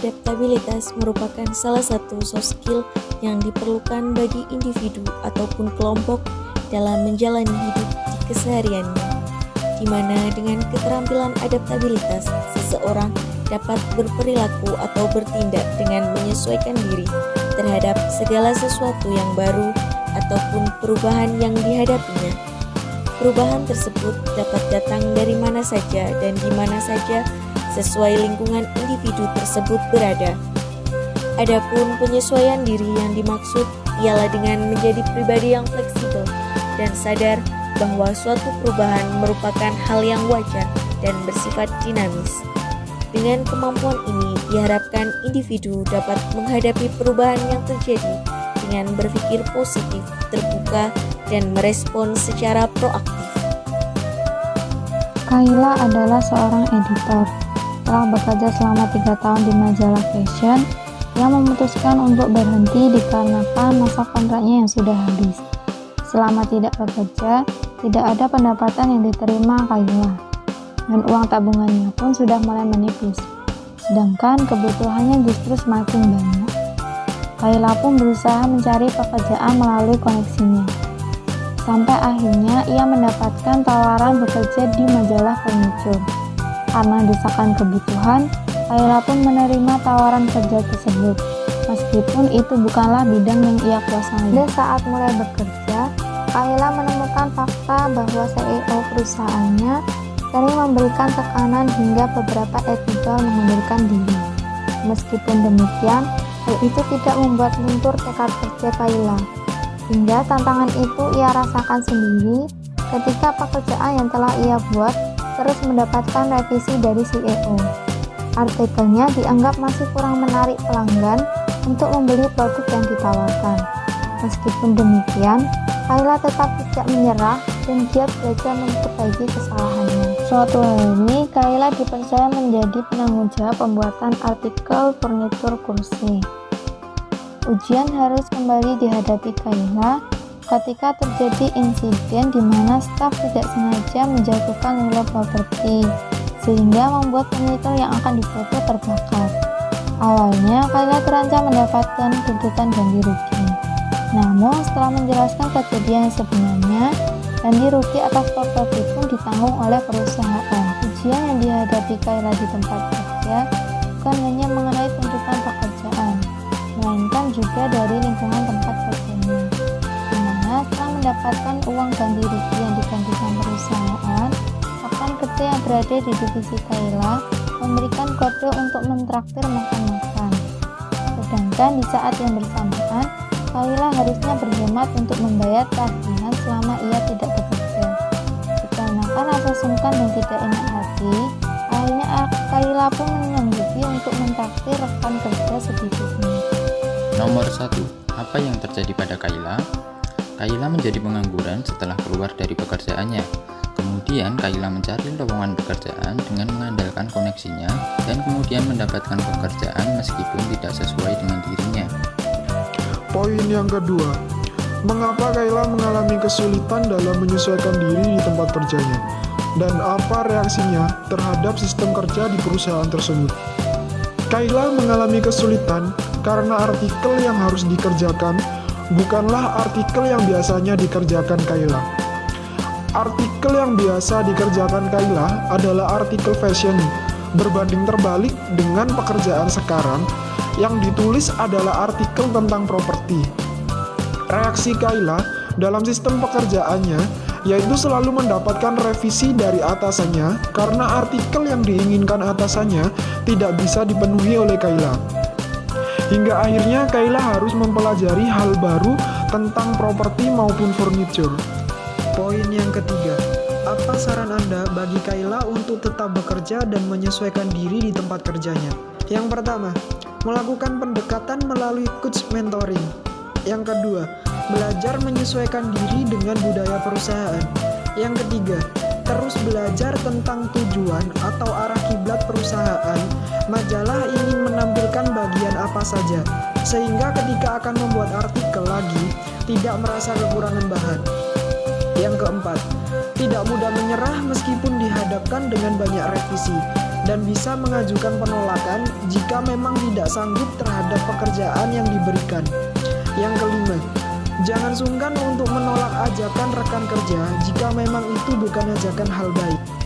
adaptabilitas merupakan salah satu soft skill yang diperlukan bagi individu ataupun kelompok dalam menjalani hidup di kesehariannya, di mana dengan keterampilan adaptabilitas, seseorang dapat berperilaku atau bertindak dengan menyesuaikan diri terhadap segala sesuatu yang baru ataupun perubahan yang dihadapinya. Perubahan tersebut dapat datang dari mana saja dan di mana saja sesuai lingkungan individu tersebut berada. Adapun penyesuaian diri yang dimaksud ialah dengan menjadi pribadi yang fleksibel dan sadar bahwa suatu perubahan merupakan hal yang wajar dan bersifat dinamis. Dengan kemampuan ini, diharapkan individu dapat menghadapi perubahan yang terjadi dengan berpikir positif, terbuka, dan merespon secara proaktif. Kayla adalah seorang editor. Setelah bekerja selama 3 tahun di majalah fashion, ia memutuskan untuk berhenti dikarenakan masa kontraknya yang sudah habis. Selama tidak bekerja, tidak ada pendapatan yang diterima Kayla, dan uang tabungannya pun sudah mulai menipis, sedangkan kebutuhannya justru semakin banyak. Kayla pun berusaha mencari pekerjaan melalui koneksinya, sampai akhirnya ia mendapatkan tawaran bekerja di majalah furniture. Karena desakan kebutuhan, Kayla pun menerima tawaran kerja tersebut, meskipun itu bukanlah bidang yang ia kuasai. Dan saat mulai bekerja, Kayla menemukan fakta bahwa CEO perusahaannya sering memberikan tekanan hingga beberapa etika mengundurkan diri. Meskipun demikian, hal itu tidak membuat luntur tekad kerja Kayla. Hingga tantangan itu ia rasakan sendiri ketika pekerjaan yang telah ia buat terus mendapatkan revisi dari CEO. Artikelnya dianggap masih kurang menarik pelanggan untuk membeli produk yang ditawarkan. Meskipun demikian, Kayla tetap tidak menyerah dan giat belajar memperbaiki kesalahannya. Suatu hari, Kayla dipercaya menjadi penanggung jawab pembuatan artikel furnitur kursi. Ujian harus kembali dihadapi Kayla ketika terjadi insiden di mana staf tidak sengaja menjatuhkan nilai properti, sehingga membuat furnitur yang akan difoto terbakar. Awalnya, Kayla terancam mendapatkan tuntutan ganti rugi. Namun, setelah menjelaskan kejadian sebenarnya, ganti rugi atas properti pun ditanggung oleh perusahaan. Ujian yang dihadapi Kayla di tempat kerja bukan hanya mengenai tuntutan pekerjaan, melainkan juga dari lingkungan tempat kerjanya. Setelah mendapatkan uang ganti rugi yang digantikan perusahaan, rekan kerja yang berada di divisi Kayla memberikan kode untuk mentraktir makan-makan. Sedangkan di saat yang bersamaan, Kayla harusnya berhemat untuk membayar tagihan selama ia tidak bekerja. Dikarenakan rasa sungkan dan tidak enak hati, akhirnya Kayla pun menyanggupi untuk mentraktir rekan kerja sedikitnya. Nomor 1. Apa yang terjadi pada Kayla? Kayla menjadi pengangguran setelah keluar dari pekerjaannya. Kemudian Kayla mencari lowongan pekerjaan dengan mengandalkan koneksinya dan kemudian mendapatkan pekerjaan meskipun tidak sesuai dengan dirinya. Poin yang kedua, mengapa Kayla mengalami kesulitan dalam menyesuaikan diri di tempat kerjanya, dan apa reaksinya terhadap sistem kerja di perusahaan tersebut. Kayla mengalami kesulitan karena artikel yang harus dikerjakan bukanlah artikel yang biasanya dikerjakan Kayla. Artikel yang biasa dikerjakan Kayla adalah artikel fashion, berbanding terbalik dengan pekerjaan sekarang yang ditulis adalah artikel tentang properti. Reaksi Kayla dalam sistem pekerjaannya yaitu selalu mendapatkan revisi dari atasannya karena artikel yang diinginkan atasannya tidak bisa dipenuhi oleh Kayla. Hingga akhirnya Kayla harus mempelajari hal baru tentang properti maupun furniture. Poin yang ketiga, apa saran Anda bagi Kayla untuk tetap bekerja dan menyesuaikan diri di tempat kerjanya? Yang pertama, melakukan pendekatan melalui coach mentoring. Yang kedua, belajar menyesuaikan diri dengan budaya perusahaan. Yang ketiga, terus belajar tentang tujuan atau arah kiblat perusahaan. Majalah ingin menampilkan bagian apa saja, sehingga ketika akan membuat artikel lagi, tidak merasa kekurangan bahan. Yang keempat, tidak mudah menyerah meskipun dihadapkan dengan banyak revisi, dan bisa mengajukan penolakan jika memang tidak sanggup terhadap pekerjaan yang diberikan. Yang kelima, jangan sungkan untuk menolak ajakan rekan kerja jika memang itu bukan ajakan hal baik.